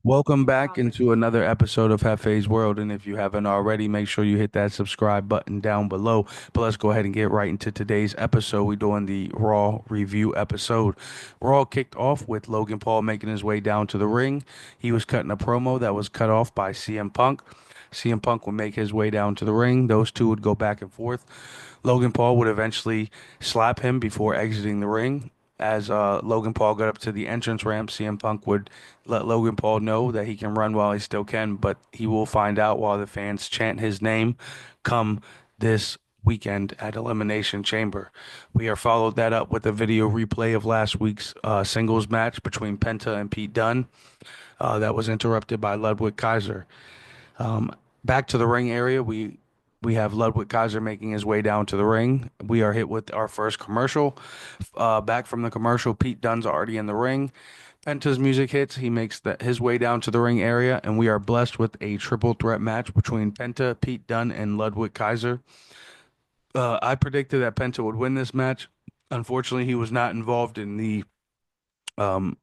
Welcome back into another episode of Hefe's World. And if you haven't already, make sure you hit that subscribe button down below. But let's go ahead and get right into today's episode. We're doing the Raw review episode. Raw kicked off with Logan Paul making his way down to the ring. He was cutting a promo that was cut off by CM Punk. CM Punk would make his way down to the ring. Those two would go back and forth. Logan Paul would eventually slap him before exiting the ring. As Logan Paul got up to the entrance ramp, CM Punk would let Logan Paul know that he can run while he still can, but he will find out while the fans chant his name come this weekend at Elimination Chamber. We are followed that up with a video replay of last week's singles match between Penta and Pete Dunne that was interrupted by Ludwig Kaiser. Um, Back to the ring area, we have Ludwig Kaiser making his way down to the ring. We are hit with our first commercial. Back from the commercial, Pete Dunne's already in the ring. Penta's music hits. He makes his way down to the ring area, and we are blessed with a triple threat match between Penta, Pete Dunne, and Ludwig Kaiser. I predicted that Penta would win this match. Unfortunately, he was not involved um,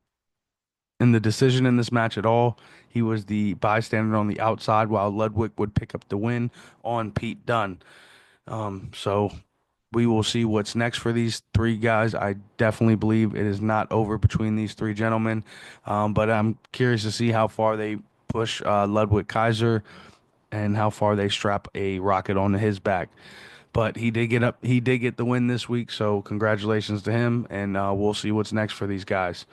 in the decision in this match at all. He was the bystander on the outside, while Ludwig would pick up the win on Pete Dunne. So we will see what's next for these three guys. I definitely believe it is not over between these three gentlemen, but I'm curious to see how far they push Ludwig Kaiser and how far they strap a rocket onto his back. But he did get up. He did get the win this week, so congratulations to him. And we'll see what's next for these guys.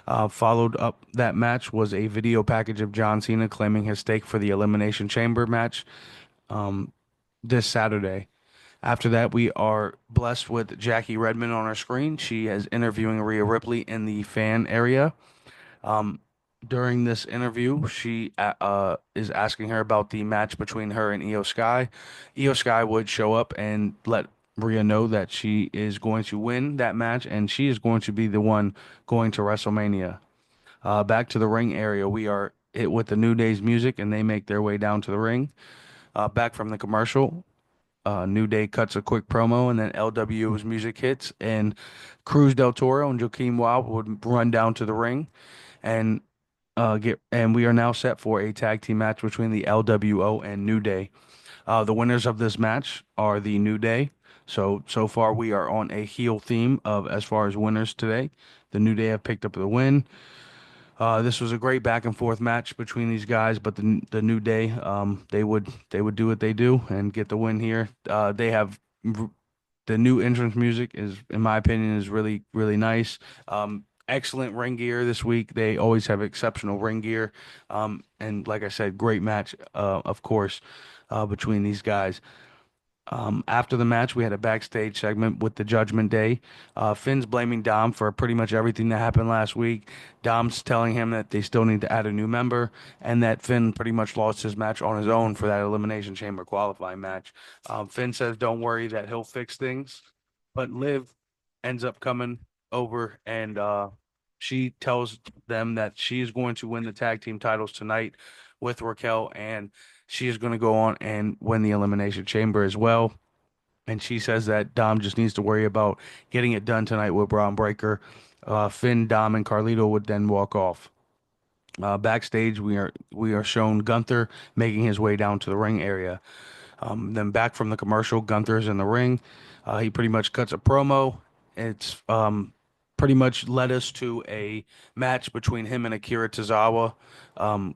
Followed up that match was a video package of John Cena claiming his stake for the Elimination Chamber match um, this Saturday. After that, we are blessed with Jackie Redmond on our screen. She is interviewing Rhea Ripley in the fan area. Um, During this interview, she is asking her about the match between her and Io Sky. Io Sky would show up and let Rhea know that she is going to win that match and she is going to be the one going to WrestleMania. Back to the ring area, we are hit with the New Day's music and they make their way down to the ring. Back from the commercial, New Day cuts a quick promo, and then LW's music hits, and Cruz del Toro and Joaquin Wild would run down to the ring, and we are now set for a tag team match between the LWO and New Day. The winners of this match are the New Day. So far we are on a heel theme of as far as winners today. The New Day have picked up the win. This was a great back and forth match between these guys, but the New Day, they would do what they do and get the win here. They have the new entrance music is, in my opinion, is really nice. Excellent ring gear this week. They always have exceptional ring gear. And like I said, great match, of course, between these guys. After the match, we had a backstage segment with the Judgment Day. Finn's blaming Dom for pretty much everything that happened last week. Dom's telling him that they still need to add a new member and that Finn pretty much lost his match on his own for that Elimination Chamber qualifying match. Finn says, don't worry, that he'll fix things. But Liv ends up coming over and she tells them that she is going to win the tag team titles tonight with Raquel and she is going to go on and win the Elimination Chamber as well. And she says that Dom just needs to worry about getting it done tonight with Braun Breaker. Finn, Dom, and Carlito would then walk off. Backstage, we are shown Gunther making his way down to the ring area. Then back from the commercial, Gunther's in the ring. He pretty much cuts a promo. It's pretty much led us to a match between him and Akira Tozawa. Um,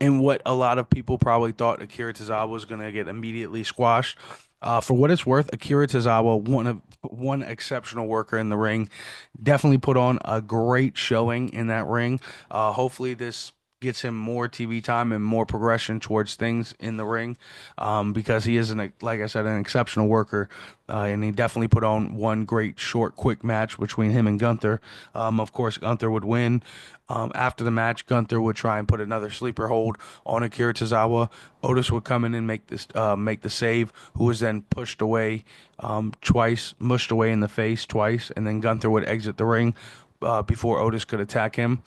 and what a lot of people probably thought Akira Tozawa was going to get immediately squashed. For what it's worth, Akira Tozawa, one exceptional worker in the ring, definitely put on a great showing in that ring. Hopefully, this gets him more TV time and more progression towards things in the ring, because he is like I said, an exceptional worker, and he definitely put on one great short, quick match between him and Gunther. Of course, Gunther would win. After the match, Gunther would try and put another sleeper hold on Akira Tozawa. Otis would come in and make the save, who was then pushed away twice, mushed away in the face twice, and then Gunther would exit the ring before Otis could attack him.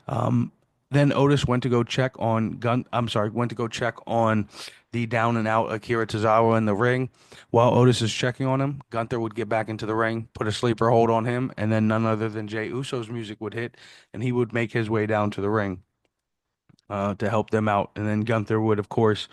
Um, then Otis went to go check on went to go check on the down and out Akira Tozawa in the ring. While Otis is checking on him, Gunther would get back into the ring, put a sleeper hold on him, and then none other than Jey Uso's music would hit, and he would make his way down to the ring. to help them out. And then Gunther would, of course,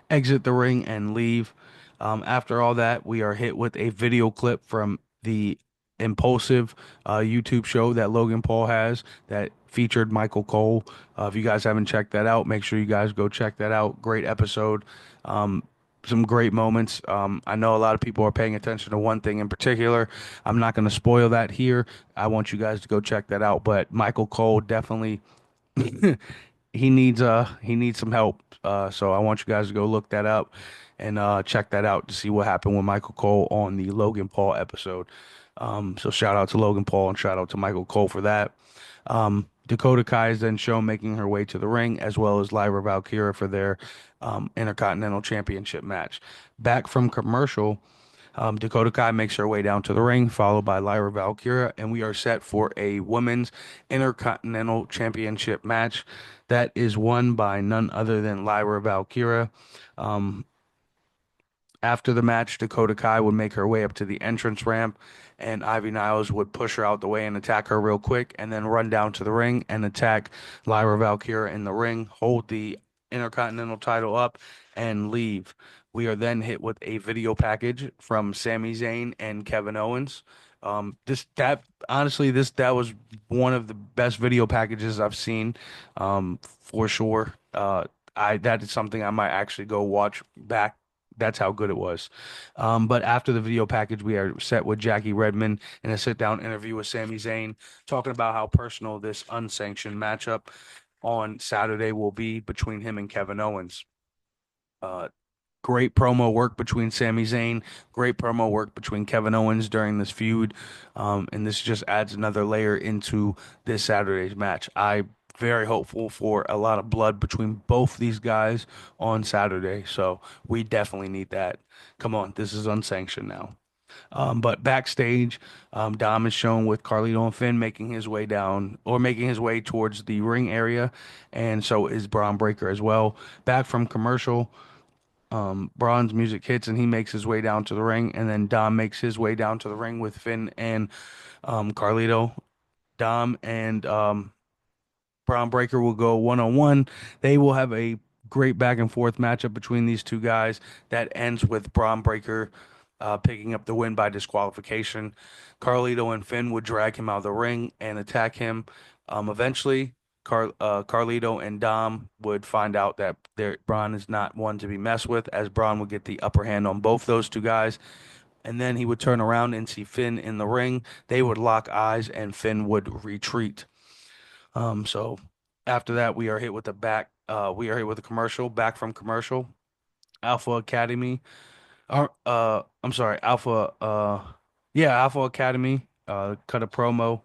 exit the ring and leave. After all that, we are hit with a video clip from the Impulsive YouTube show that Logan Paul has that featured Michael Cole. If you guys haven't checked that out, make sure you guys go check that out. Great episode. Um, some great moments. I know a lot of people are paying attention to one thing in particular. I'm not going to spoil that here. I want you guys to go check that out. But Michael Cole definitely he needs some help. So I want you guys to go look that up and check that out to see what happened with Michael Cole on the Logan Paul episode. So shout out to Logan Paul and shout out to Michael Cole for that. Dakota Kai is then shown making her way to the ring, as well as Lyra Valkyria for their Intercontinental Championship match. Back from commercial, Dakota Kai makes her way down to the ring, followed by Lyra Valkyria, and we are set for a women's Intercontinental Championship match that is won by none other than Lyra Valkyria. Um, After the match, Dakota Kai would make her way up to the entrance ramp, and Ivy Niles would push her out the way and attack her real quick, and then run down to the ring and attack Lyra Valkyria in the ring, hold the Intercontinental title up, and leave. We are then hit with a video package from Sami Zayn and Kevin Owens. This that honestly, this that was one of the best video packages I've seen, for sure. I that is something I might actually go watch back. That's how good it was. But after the video package, we are set with Jackie Redmond in a sit-down interview with Sami Zayn, talking about how personal this unsanctioned matchup on Saturday will be between him and Kevin Owens. Uh, Great promo work between Sami Zayn, great promo work between Kevin Owens during this feud. And this just adds another layer into this Saturday's match. I very hopeful for a lot of blood between both these guys on Saturday. So we definitely need that. Come on, this is unsanctioned now. But backstage, Dom is shown with Carlito and Finn making his way down or making his way towards the ring area, and so is Braun Breaker as well. Back from commercial, Braun's music hits and he makes his way down to the ring, and then Dom makes his way down to the ring with Finn and Carlito. Dom and Braun Breaker will go one on one. They will have a great back and forth matchup between these two guys that ends with Braun Breaker picking up the win by disqualification. Carlito and Finn would drag him out of the ring and attack him. Eventually, Carlito and Dom would find out that Braun is not one to be messed with, as Braun would get the upper hand on both those two guys. And then he would turn around and see Finn in the ring. They would lock eyes, and Finn would retreat. So after that, we are hit with the back. We are hit with a commercial. Back from commercial, Alpha Academy. I'm sorry, Alpha. Yeah, Alpha Academy. Cut a promo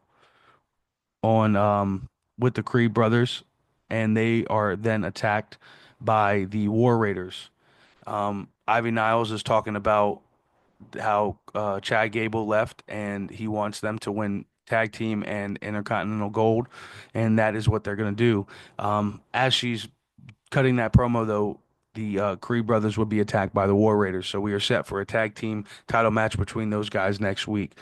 on with the Creed brothers, and they are then attacked by the War Raiders. Ivy Niles is talking about how Chad Gable left, and he wants them to win tag team and Intercontinental Gold, and that is what they're gonna do. As she's cutting that promo, though, the Creed brothers would be attacked by the War Raiders, so we are set for a tag team title match between those guys next week.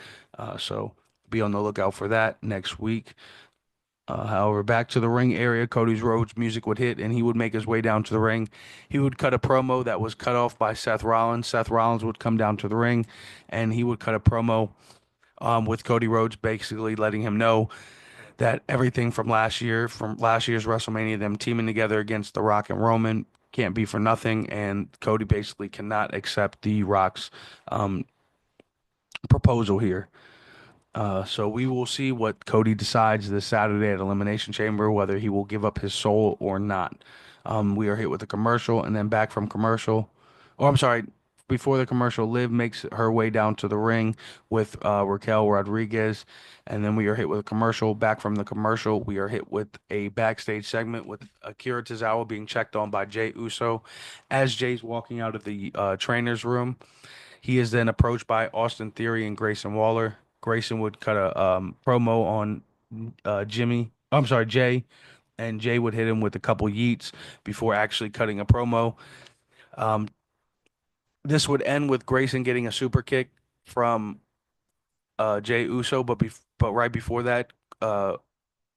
So be on the lookout for that next week. However, back to the ring area, Cody Rhodes' music would hit, and he would make his way down to the ring. He would cut a promo that was cut off by Seth Rollins. Seth Rollins would come down to the ring, and he would cut a promo with Cody Rhodes, basically letting him know that everything from last year's WrestleMania, them teaming together against The Rock and Roman, can't be for nothing, and Cody basically cannot accept The Rock's um, proposal here. So we will see what Cody decides this Saturday at Elimination Chamber, whether he will give up his soul or not. We are hit with a commercial, and then back from commercial. Oh, I'm sorry. Before the commercial, Liv makes her way down to the ring with Raquel Rodriguez, and then we are hit with a commercial. Back from the commercial, we are hit with a backstage segment with Akira Tozawa being checked on by Jey Uso. As Jay's walking out of the trainer's room, he is then approached by Austin Theory and Grayson Waller. Grayson would cut a promo on Jimmy. I'm sorry, Jay, and Jay would hit him with a couple yeets before actually cutting a promo. Um, this would end with Grayson getting a super kick from Jay Uso, but right before that,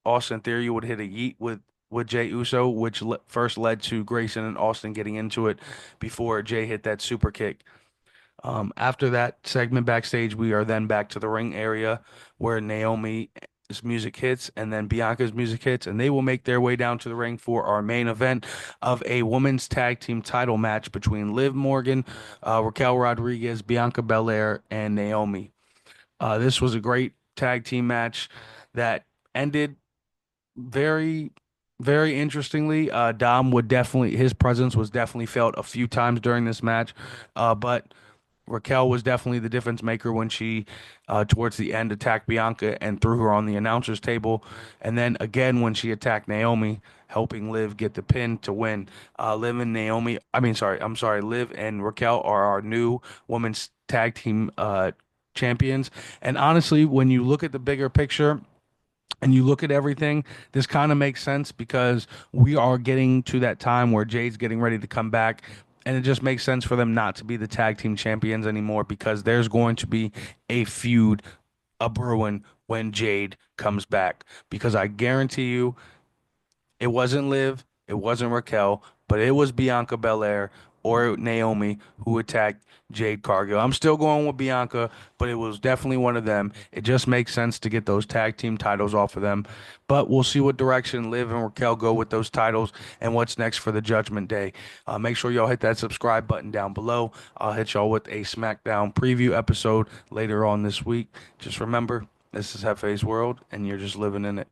Austin Theory would hit a yeet with with Jey Uso, which first led to Grayson and Austin getting into it before Jey hit that super kick. After that segment backstage, we are then back to the ring area where Naomi's music hits and then Bianca's music hits, and they will make their way down to the ring for our main event of a women's tag team title match between Liv Morgan, Raquel Rodriguez, Bianca Belair, and Naomi. This was a great tag team match that ended very, very interestingly. Dom would definitely, his presence was definitely felt a few times during this match, but Raquel was definitely the difference maker when she, towards the end, attacked Bianca and threw her on the announcer's table. And then again, when she attacked Naomi, helping Liv get the pin to win. Liv and Naomi, I'm sorry, Liv and Raquel are our new women's tag team champions. And honestly, when you look at the bigger picture, and you look at everything, this kind of makes sense because we are getting to that time where Jade's getting ready to come back. And it just makes sense for them not to be the tag team champions anymore because there's going to be a feud, a brewing when Jade comes back. Because I guarantee you, it wasn't Liv, it wasn't Raquel, but it was Bianca Belair or Naomi who attacked Jade Cargill. I'm still going with Bianca, but it was definitely one of them. It just makes sense to get those tag team titles off of them. But we'll see what direction Liv and Raquel go with those titles and what's next for the Judgment Day. Make sure y'all hit that subscribe button down below. I'll hit y'all with a SmackDown preview episode later on this week. Just remember, this is Hefe's World, and you're just living in it.